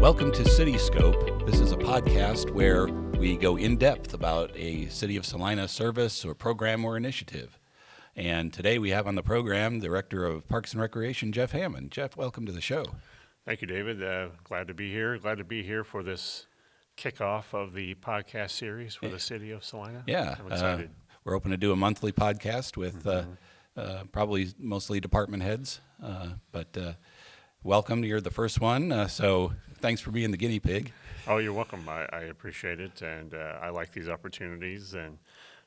Welcome to Cityscope. This is a podcast where we go in depth about a City of Salina service or program or initiative. And today we have on the program Director of Parks and Recreation, Jeff Hammond. Jeff, welcome to the show. Thank you, David. Glad to be here. Glad to be here for this kickoff of the podcast series for the City of Salina. Yeah, I'm excited. We're hoping to do a monthly podcast with probably mostly department heads, but welcome. You're the first one, so thanks for being the guinea pig. Oh, you're welcome. I appreciate it, and I like these opportunities and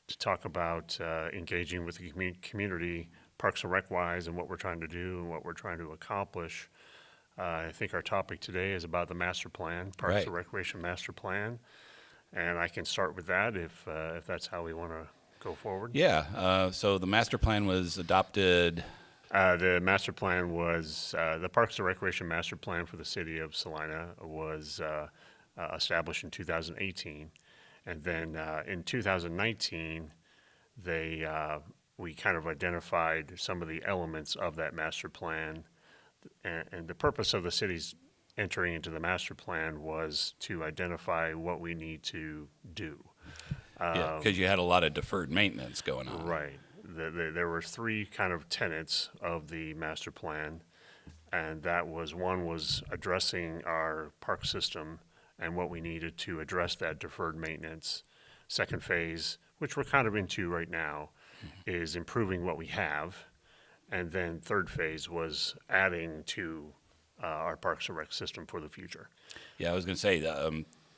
to talk about engaging with the community, Parks and Rec-wise, and what we're trying to do and what we're trying to accomplish. I think our topic today is about the master plan, Parks and Recreation master plan, and I can start with that if that's how we want to go forward. Yeah, so the master plan was adopted. The master plan was, the Parks and Recreation master plan for the City of Salina was established in 2018. And then in 2019, we kind of identified some of the elements of that master plan. And the purpose of the city's entering into the master plan was to identify what we need to do. Yeah, because you had a lot of deferred maintenance going on. Right. There were three kind of tenets of the master plan, and that was, one was addressing our park system and what we needed to address that deferred maintenance. Second phase, which we're kind of into right now, is improving what we have. And then third phase was adding to our Parks and Rec system for the future. Yeah, I was going to say,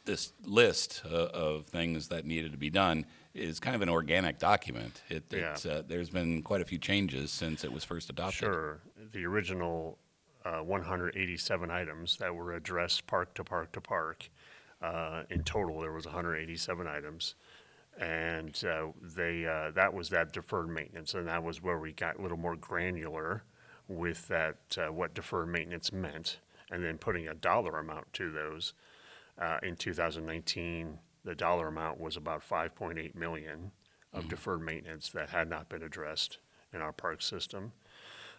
this list of things that needed to be done is kind of an organic document. There's been quite a few changes since it was first adopted. Sure. The original 187 items that were addressed park to park to park. In total, there was 187 items. And that was that deferred maintenance, and that was where we got a little more granular with that, what deferred maintenance meant, and then putting a dollar amount to those. In 2019, the dollar amount was about $5.8 million of deferred maintenance that had not been addressed in our park system.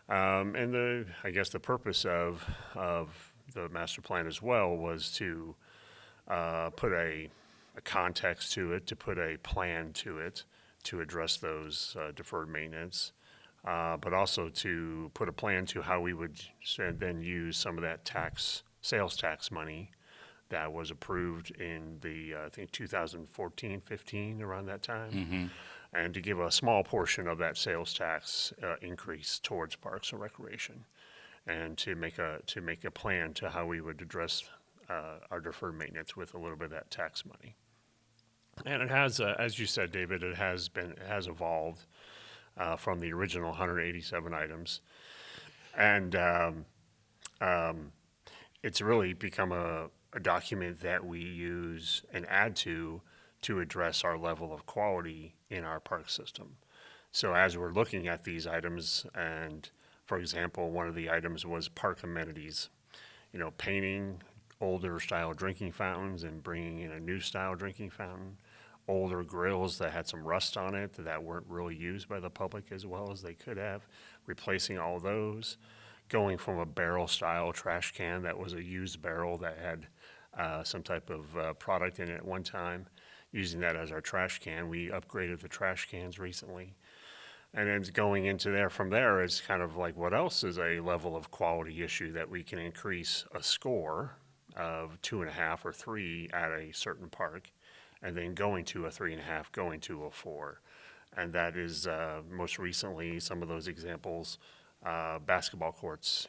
And I guess the purpose of the master plan as well was to put a context to it, to put a plan to it, to address those deferred maintenance, but also to put a plan to how we would then use some of that sales tax money that was approved in I think 2014-15, around that time, and to give a small portion of that sales tax increase towards Parks and Recreation, and to make a plan to how we would address our deferred maintenance with a little bit of that tax money. And it has, as you said, David, it has evolved from the original 187 items, and it's really become a document that we use and add to address our level of quality in our park system. So as we're looking at these items, and for example, one of the items was park amenities, painting older style drinking fountains and bringing in a new style drinking fountain, older grills that had some rust on it that weren't really used by the public as well as they could have, replacing all those, going from a barrel style trash can that was a used barrel that had some type of product in it at one time, using that as our trash can. We upgraded the trash cans recently. And then going into there, from there, it's kind of like, what else is a level of quality issue that we can increase a score of 2.5 or 3 at a certain park, and then going to a 3.5, going to a 4. And that is most recently some of those examples, basketball courts.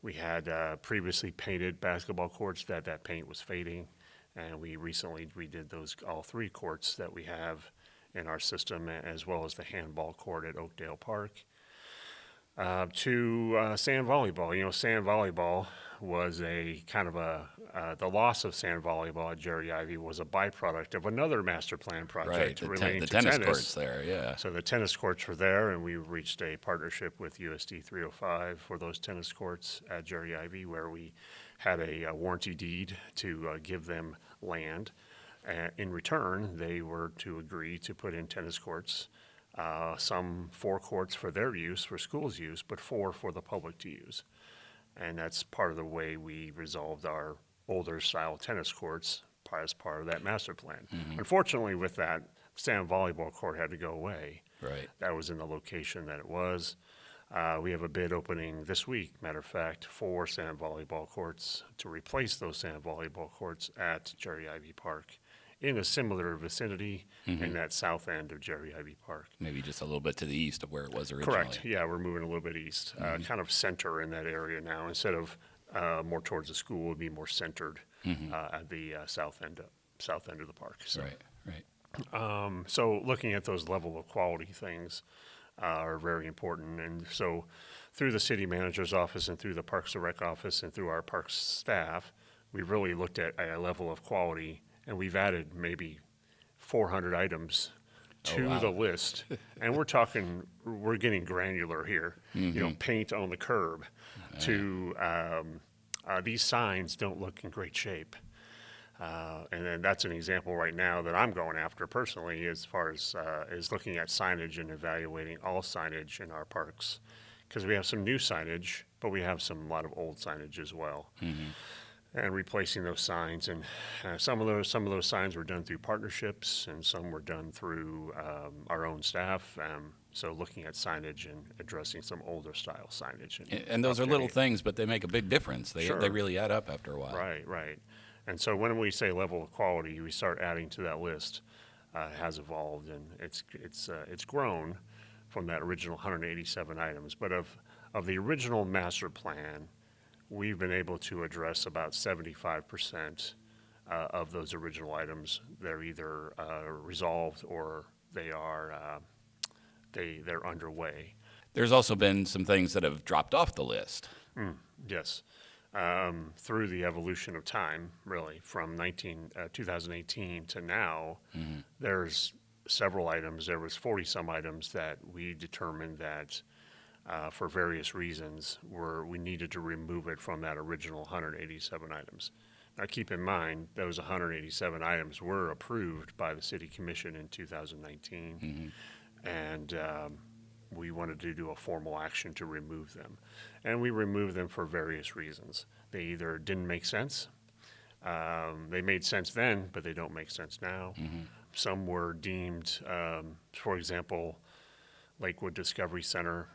We had previously painted basketball courts that paint was fading, and we recently redid all 3 courts that we have in our system, as well as the handball court at Oakdale Park. To sand volleyball. Sand volleyball was a kind of the loss of sand volleyball at Jerry Ivy was a byproduct of another master plan project relating to tennis. The tennis courts there, yeah. So the tennis courts were there, and we reached a partnership with USD 305 for those tennis courts at Jerry Ivy, where we had a warranty deed to give them land. In return, they were to agree to put in tennis courts, some 4 courts for their use, for schools' use, but 4 for the public to use. And that's part of the way we resolved our older style tennis courts as part of that master plan. Unfortunately, with that, sand volleyball court had to go away. Right. That was in the location that it was. We have a bid opening this week, matter of fact, for sand volleyball courts to replace those sand volleyball courts at Jerry Ivy Park in a similar vicinity in that south end of Jerry Ivy Park. Maybe just a little bit to the east of where it was originally. Correct. Yeah, we're moving a little bit east, kind of center in that area now. Instead of more towards the school, it would be more centered at the south end of the park. So. Right. So looking at those level of quality things are very important. And so through the city manager's office and through the Parks and Rec office and through our parks staff, we've really looked at a level of quality, and we've added maybe 400 items to the list. And we're getting granular here. Paint on the curb to these signs don't look in great shape. And then that's an example right now that I'm going after personally as far as is looking at signage and evaluating all signage in our parks. Because we have some new signage, but we have a lot of old signage as well. And replacing those signs. And some of those signs were done through partnerships, and some were done through our own staff. So looking at signage and addressing some older style signage. And those are little things, but they make a big difference. They really add up after a while. Right. And so when we say level of quality, we start adding to that list. Has evolved, and it's grown from that original 187 items. But of the original master plan, we've been able to address about 75% of those original items. They're either resolved or they're underway. There's also been some things that have dropped off the list. Yes. Through the evolution of time, really, from 2018 to now, there's several items. There was 40-some items that we determined that for various reasons we needed to remove it from that original 187 items. Now, keep in mind, those 187 items were approved by the City Commission in 2019, and we wanted to do a formal action to remove them. And we removed them for various reasons. They either didn't make sense, they made sense then, but they don't make sense now. Some were deemed, for example, Lakewood Discovery Center,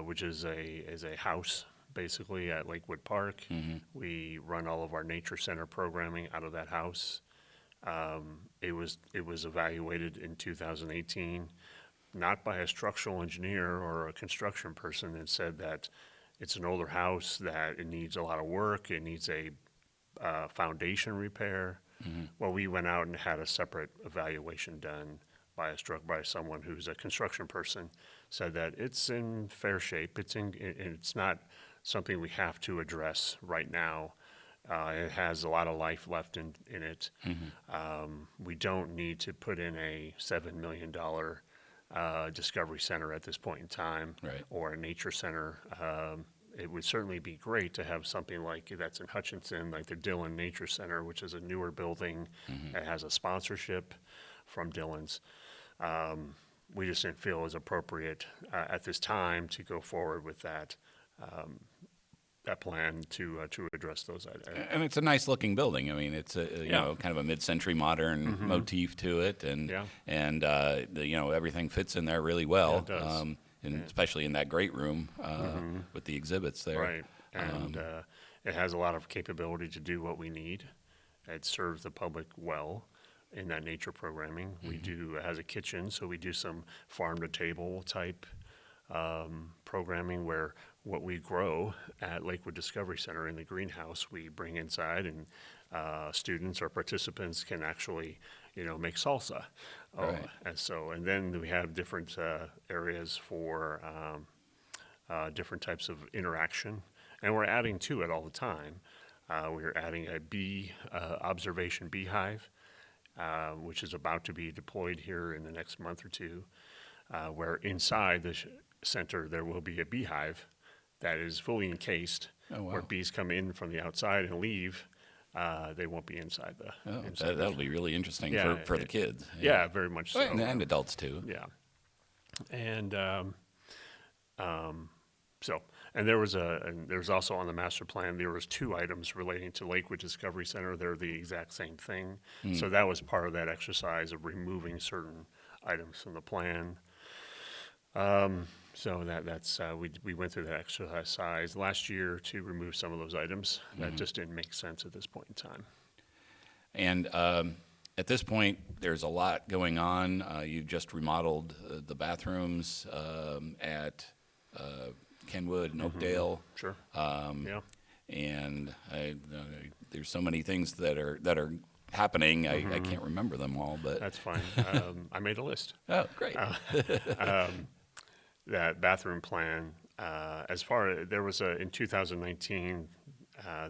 which is a house basically at Lakewood Park. We run all of our nature center programming out of that house. It was evaluated in 2018, not by a structural engineer or a construction person, and said that it's an older house, that it needs a lot of work, it needs a foundation repair. Well, we went out and had a separate evaluation done by someone who's a construction person, said that it's in fair shape. It's not something we have to address right now. It has a lot of life left in it. We don't need to put in a $7 million Discovery Center at this point in time, or a nature center. It would certainly be great to have something like that's in Hutchinson, like the Dillon Nature Center, which is a newer building that has a sponsorship from Dillon's. We just didn't feel it was appropriate at this time to go forward with that plan to address those items. And it's a nice looking building. I mean, it's kind of a mid-century modern motif to it, and everything fits in there really well. Yeah, it does. And especially in that great room with the exhibits there. Right, and it has a lot of capability to do what we need. It serves the public well in that nature programming. It has a kitchen, so we do some farm-to-table type programming where what we grow at Lakewood Discovery Center in the greenhouse, we bring inside, and students or participants can actually make salsa. And then we have different areas for different types of interaction, and we're adding to it all the time. We're adding a bee observation beehive, which is about to be deployed here in the next month or two, where inside the center there will be a beehive that is fully encased, where bees come in from the outside and leave. They won't be inside the. That'll be really interesting for the kids. Yeah, very much so. And adults too. Yeah, and So, and there's also on the master plan, there was 2 items relating to Lakewood Discovery Center. They're the exact same thing. So that was part of that exercise of removing certain items from the plan. So we went through that exercise last year to remove some of those items. That just didn't make sense at this point in time. And at this point, there's a lot going on. You've just remodeled the bathrooms at Kenwood and Oakdale. Sure. Yeah. And there's so many things that are happening. I can't remember them all, but That's fine. I made a list. oh, great. That bathroom plan, there was in 2019,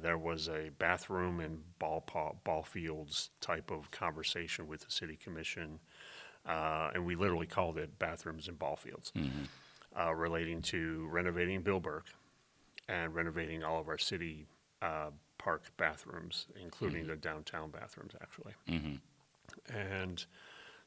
there was a bathroom and ball fields type of conversation with the city commission, and we literally called it bathrooms and ball fields, relating to renovating Bill Burke and renovating all of our city park bathrooms, including the downtown bathrooms, actually. And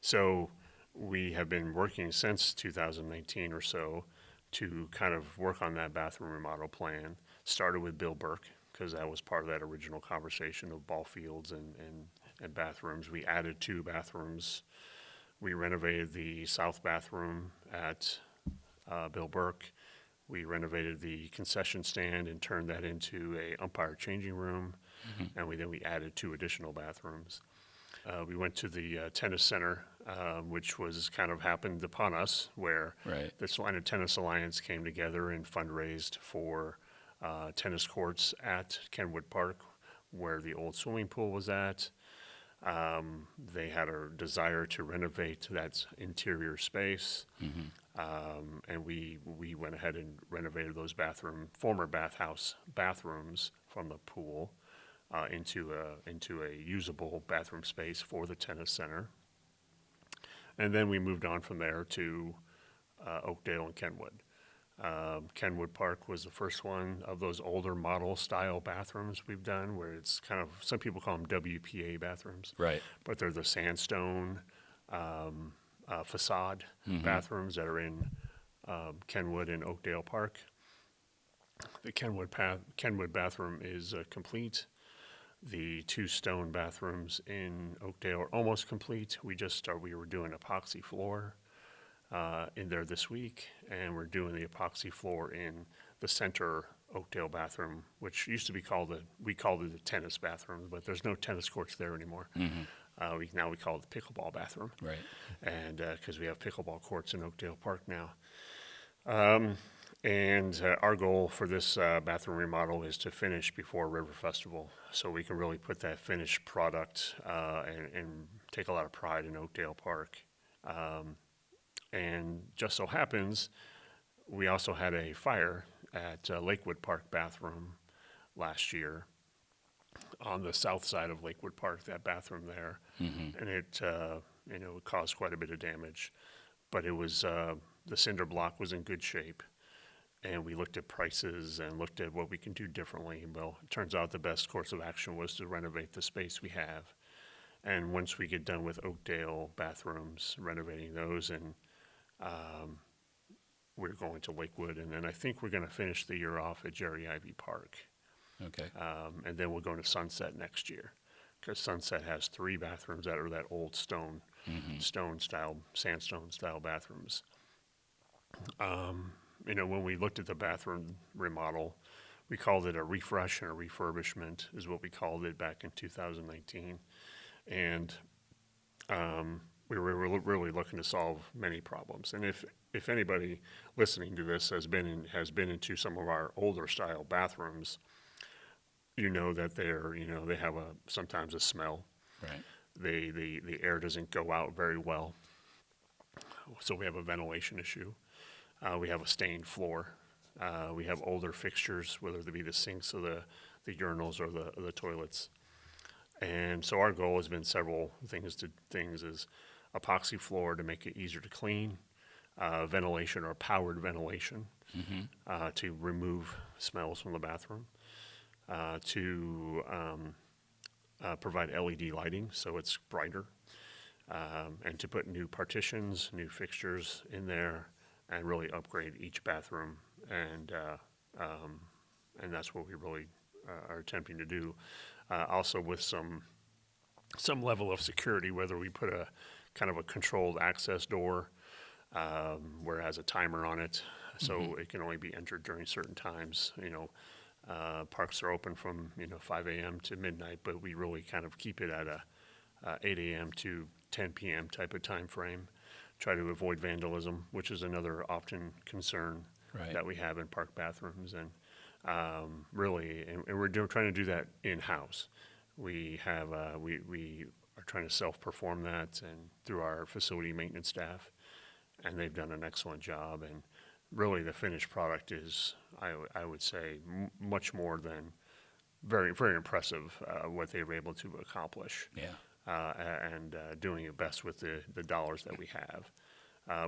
so we have been working since 2019 or so to kind of work on that bathroom remodel plan. Started with Bill Burke, because that was part of that original conversation of ball fields and bathrooms. We added 2 bathrooms. We renovated the south bathroom at Bill Burke. We renovated the concession stand and turned that into a umpire changing room. And then we added 2 additional bathrooms. We went to the tennis center, which was kind of happened upon us, where the Salina Tennis Alliance came together and fundraised for tennis courts at Kenwood Park, where the old swimming pool was at. They had a desire to renovate that interior space, and we went ahead and renovated those former bathhouse bathrooms from the pool into a usable bathroom space for the tennis center. And then we moved on from there to Oakdale and Kenwood. Kenwood Park was the first one of those older model style bathrooms we've done, where it's kind of, some people call them WPA bathrooms, but they're the sandstone facade bathrooms that are in Kenwood and Oakdale Park. The Kenwood bathroom is complete. The 2 stone bathrooms in Oakdale are almost complete. We were doing epoxy floor in there this week, and we're doing the epoxy floor in the center Oakdale bathroom, which used to be we called it the tennis bathroom, but there's no tennis courts there anymore. Now we call it the pickleball bathroom. And because we have pickleball courts in Oakdale Park now. And our goal for this bathroom remodel is to finish before River Festival, so we can really put that finished product and take a lot of pride in Oakdale Park. And just so happens, we also had a fire at Lakewood Park bathroom last year on the south side of Lakewood Park, that bathroom there. And it caused quite a bit of damage, but it was, the cinder block was in good shape. And we looked at prices and looked at what we can do differently. Well, it turns out the best course of action was to renovate the space we have. And once we get done with Oakdale bathrooms, renovating those, and we're going to Lakewood, and then I think we're going to finish the year off at Jerry Ivy Park. And then we'll go to Sunset next year, because Sunset has 3 bathrooms that are that old stone style, sandstone style bathrooms. When we looked at the bathroom remodel, we called it a refresh and a refurbishment, is what we called it back in 2019. And we were really looking to solve many problems. And if anybody listening to this has been into some of our older style bathrooms, that they have sometimes a smell. The air doesn't go out very well. So we have a ventilation issue. We have a stained floor. We have older fixtures, whether they be the sinks or the urinals or the toilets. And so our goal has been several things is epoxy floor to make it easier to clean, ventilation or powered ventilation to remove smells from the bathroom, to provide LED lighting so it's brighter, and to put new partitions, new fixtures in there, and really upgrade each bathroom and that's what we really are attempting to do. Also with some level of security, whether we put a kind of a controlled access door where it has a timer on it, so it can only be entered during certain times. Parks are open from 5 a.m. to midnight, but we really kind of keep it at a 8 a.m. to 10 p.m. type of time frame. Try to avoid vandalism, which is another often concern that we have in park bathrooms, and we're trying to do that in house. We have we are trying to self-perform that and through our facility maintenance staff, and they've done an excellent job. And really, the finished product is, I would say, much more than very, very impressive what they were able to accomplish. And doing it best with the dollars that we have.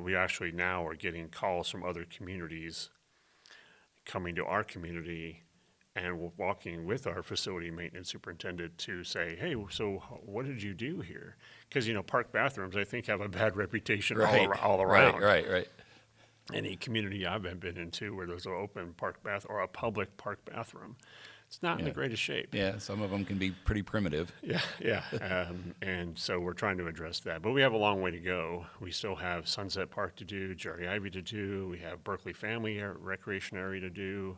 We actually now are getting calls from other communities coming to our community and walking with our facility maintenance superintendent to say, hey, so what did you do here? Because, park bathrooms, I think, have a bad reputation all around. Right. Any community I've been into where there's an open park bath or a public park bathroom, it's not in the greatest shape. Yeah, some of them can be pretty primitive. Yeah. And so we're trying to address that. But we have a long way to go. We still have Sunset Park to do, Jerry Ivy to do. We have Berkeley Family Recreation Area to do.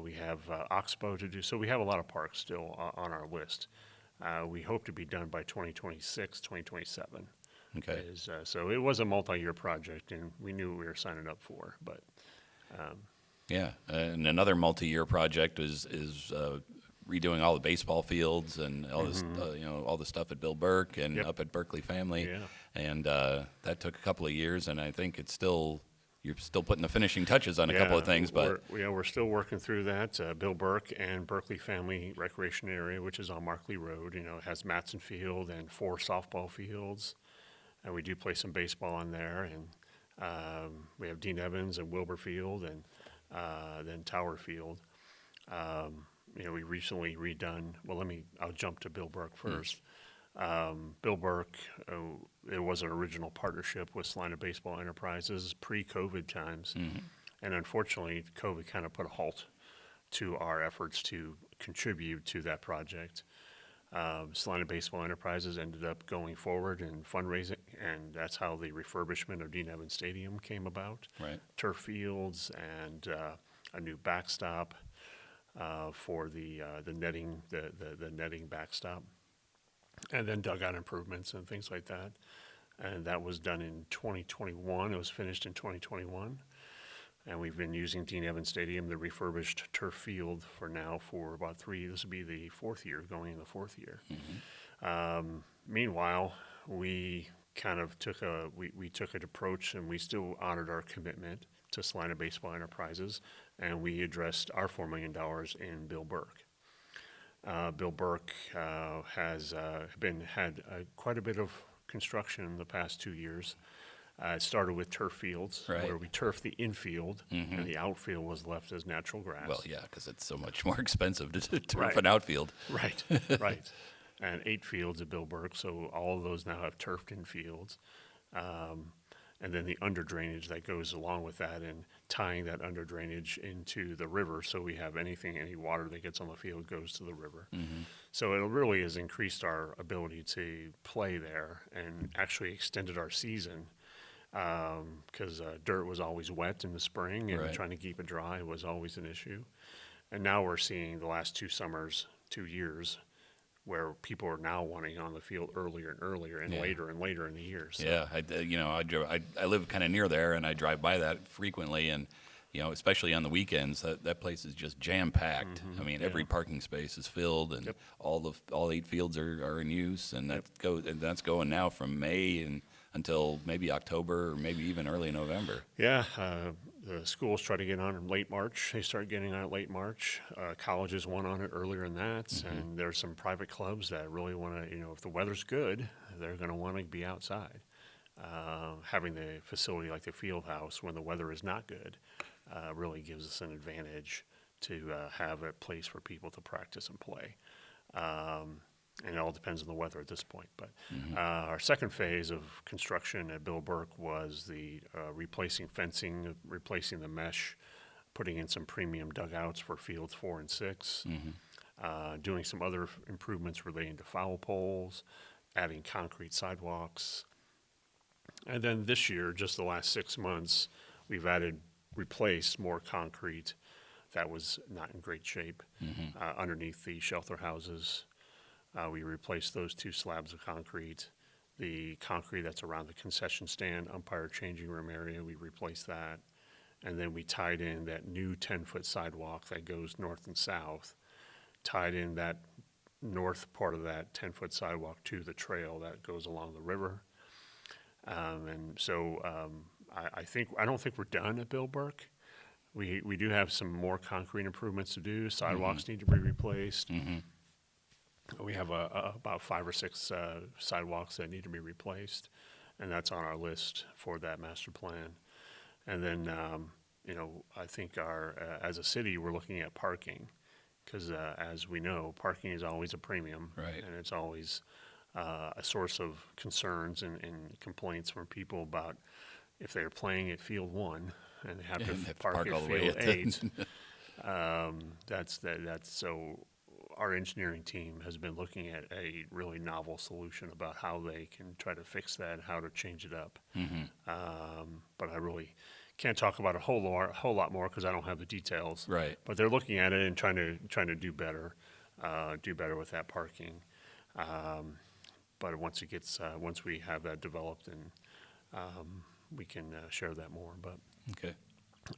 We have Oxbow to do. So we have a lot of parks still on our list. We hope to be done by 2026, 2027. Okay. So it was a multi-year project, and we knew what we were signing up for. But and another multi-year project is redoing all the baseball fields and all this, all the stuff at Bill Burke and up at Berkeley Family. And that took a couple of years, and I think you're still putting the finishing touches on a couple of things. But we're still working through that. Bill Burke and Berkeley Family Recreation Area, which is on Markley Road, it has Matson Field and 4 softball fields. And we do play some baseball in there, and we have Dean Evans and Wilbur Field, and then Tower Field. We recently redone. Well, I'll jump to Bill Burke first. Bill Burke, it was an original partnership with Salina Baseball Enterprises pre-COVID times, and unfortunately, COVID kind of put a halt to our efforts to contribute to that project. Salina Baseball Enterprises ended up going forward in fundraising, and that's how the refurbishment of Dean Evans Stadium came about. Right. Turf fields and a new backstop for the netting, the netting backstop, and then dugout improvements and things like that. And that was done in 2021. It was finished in 2021. And we've been using Dean Evans Stadium, the refurbished turf field, for about 3. This will be the 4th year, going in the 4th year. Meanwhile, we kind of took an approach, and we still honored our commitment to Salina Baseball Enterprises, and we addressed our $4 million in Bill Burke. Bill Burke has had quite a bit of construction in the past 2 years. It started with turf fields, where we turfed the infield, and the outfield was left as natural grass. Well, yeah, because it's so much more expensive to turf an outfield. Right. And 8 fields at Bill Burke, so all of those now have turfed in fields. And then the under drainage that goes along with that, and tying that under drainage into the river, so we have any water that gets on the field goes to the river. So it really has increased our ability to play there, and actually extended our season. Because dirt was always wet in the spring, and trying to keep it dry was always an issue. And now we're seeing the last 2 years, where people are now wanting on the field earlier and earlier and later in the year. So. Yeah, I live kind of near there, and I drive by that frequently, and especially on the weekends, that place is just jam packed. I mean, every parking space is filled, and all 8 fields are in use, and that's going now from May and until maybe October or maybe even early November. Yeah, the schools try to get on in late March. They start getting on it late March. Colleges want on it earlier than that, and there's some private clubs that really want to, if the weather's good, they're going to want to be outside. Having the facility like the field house when the weather is not good really gives us an advantage to have a place for people to practice and play. And it all depends on the weather at this point. But our second phase of construction at Bill Burke was the replacing fencing, replacing the mesh putting in some premium dugouts for fields 4 and 6, doing some other improvements relating to foul poles, adding concrete sidewalks. And then this year, just the last 6 months, we've replaced more concrete that was not in great shape underneath the shelter houses. We replaced those 2 slabs of concrete. The concrete that's around the concession stand, umpire changing room area, we replaced that. And then we tied in that new 10-foot sidewalk that goes north and south, tied in that north part of that 10-foot sidewalk to the trail that goes along the river. And so I don't think we're done at Bill Burke. We do have some more concrete improvements to do. Sidewalks need to be replaced. We have about 5 or 6 sidewalks that need to be replaced, and that's on our list for that master plan. And then, I think as a city, we're looking at parking, because as we know, parking is always a premium, Right. and it's always a source of concerns and complaints from people about if they're playing at Field 1 and they have to park at all the way Field at 8. That's so. Our engineering team has been looking at a really novel solution about how they can try to fix that, how to change it up. But I really can't talk about a whole lot more because I don't have the details. Right. But they're looking at it and trying to do better with that parking. But once we have that developed, and we can share that more. But Okay.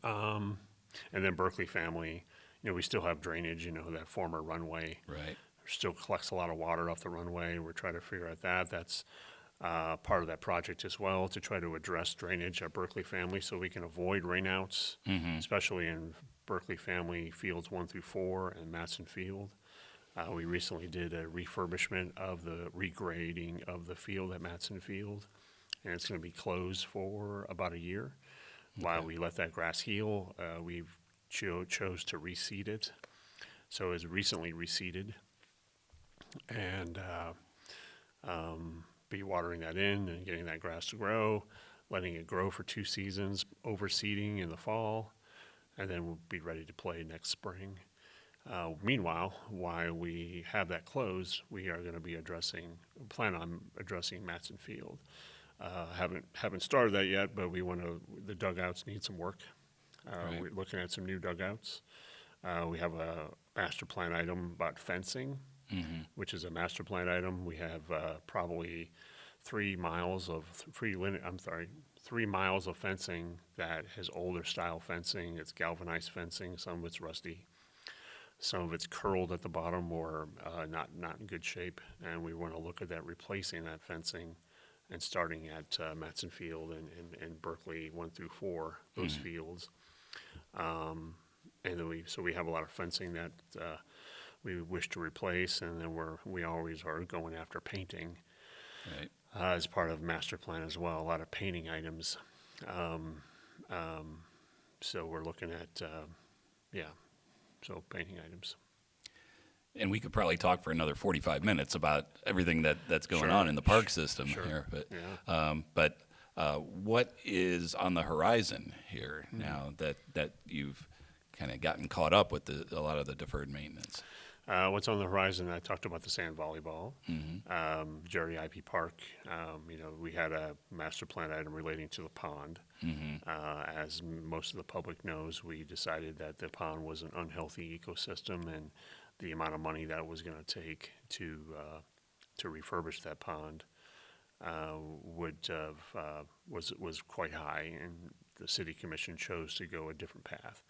and then Berkeley family. We still have drainage, that former runway. Right. Still collects a lot of water off the runway. We're trying to figure out that. That's part of that project as well, to try to address drainage at Berkeley family so we can avoid rainouts, especially in Berkeley family fields 1 through 4 and Matson Field. We recently did a refurbishment of the regrading of the field at Matson Field, and it's going to be closed for about a year. While we let that grass heal, we've chose to reseed it. So it's recently reseeded, and be watering that in and getting that grass to grow, letting it grow for 2 seasons, overseeding in the fall, and then we'll be ready to play next spring. Meanwhile, while we have that closed, we are going to be plan on addressing Matson Field. Haven't started that yet, but the dugouts need some work. Right. We're looking at some new dugouts. We have a master plan item about fencing, which is a master plan item. We have probably 3 miles of fencing that has older style fencing. It's galvanized fencing. Some of it's rusty. Some of it's curled at the bottom or not in good shape. And we want to look at that, replacing that fencing, and starting at Matson Field and Berkeley 1 through 4, those fields. And then we have a lot of fencing that we wish to replace, and then we always are going after painting as part of master plan as well. A lot of painting items. So we're looking at painting items. And we could probably talk for another 45 minutes about everything that's going on in the park system here. But what is on the horizon here now that you've kind of gotten caught up with a lot of the deferred maintenance? What's on the horizon? I talked about the sand volleyball, Jerry Ivy Park. We had a master plan item relating to the pond. As most of the public knows, we decided that the pond was an unhealthy ecosystem, and the amount of money that it was going to take to refurbish that pond was quite high, and the city commission chose to go a different path.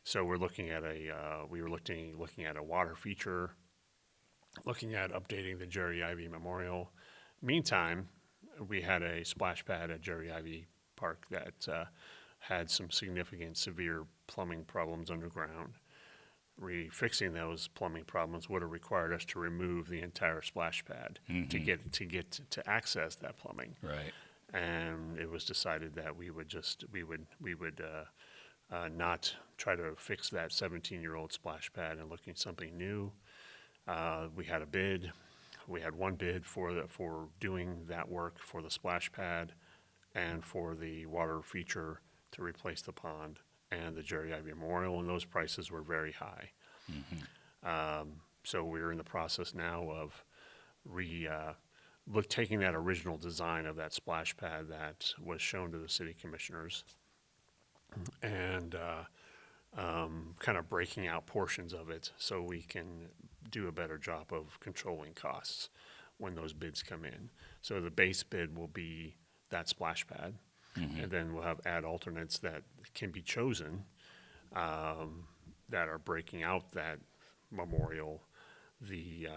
So we're looking at looking at a water feature, looking at updating the Jerry Ivy Memorial. Meantime, we had a splash pad at Jerry Ivy Park that had some significant severe plumbing problems underground. Fixing those plumbing problems would have required us to remove the entire splash pad to access that plumbing. Right. And it was decided that we would not try to fix that 17-year-old splash pad and looking at something new. We had a bid. We had one bid for doing that work for the splash pad and for the water feature to replace the pond. and the Jerry Ivy Memorial, and those prices were very high. So we're in the process now of taking that original design of that splash pad that was shown to the city commissioners and kind of breaking out portions of it so we can do a better job of controlling costs when those bids come in. So the base bid will be that splash pad, and then we'll have add alternates that can be chosen that are breaking out that memorial, the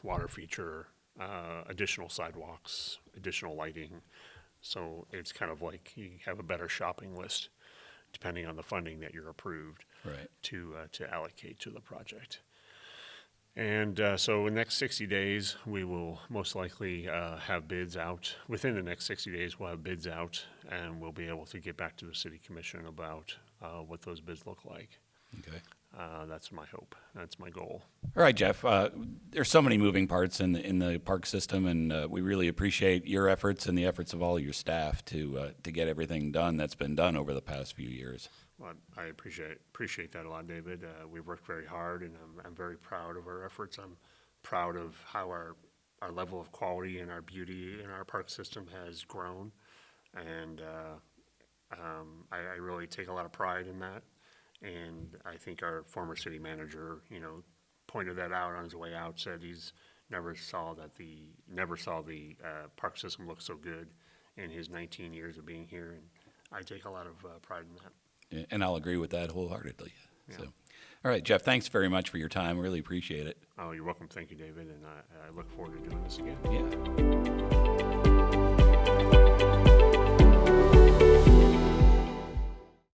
water feature, additional sidewalks, additional lighting. So it's kind of like you have a better shopping list depending on the funding that you're approved to allocate to the project. And so in the next 60 days, we will most likely have bids out. Within the next 60 days, we'll have bids out, and we'll be able to get back to the city commission about what those bids look like. Okay. That's my hope. That's my goal. All right, Jeff. There's so many moving parts in the park system, and we really appreciate your efforts and the efforts of all your staff to get everything done that's been done over the past few years. Well, I appreciate that a lot, David. We've worked very hard, and I'm very proud of our efforts. I'm proud of how our level of quality and our beauty in our park system has grown, and I really take a lot of pride in that. And I think our former city manager, pointed that out on his way out. Said he's never saw the park system look so good in his 19 years of being here, and I take a lot of pride in that. And I'll agree with that wholeheartedly. Yeah. So, all right, Jeff, thanks very much for your time. Really appreciate it. Oh, you're welcome. Thank you, David, and I look forward to doing this again. Yeah.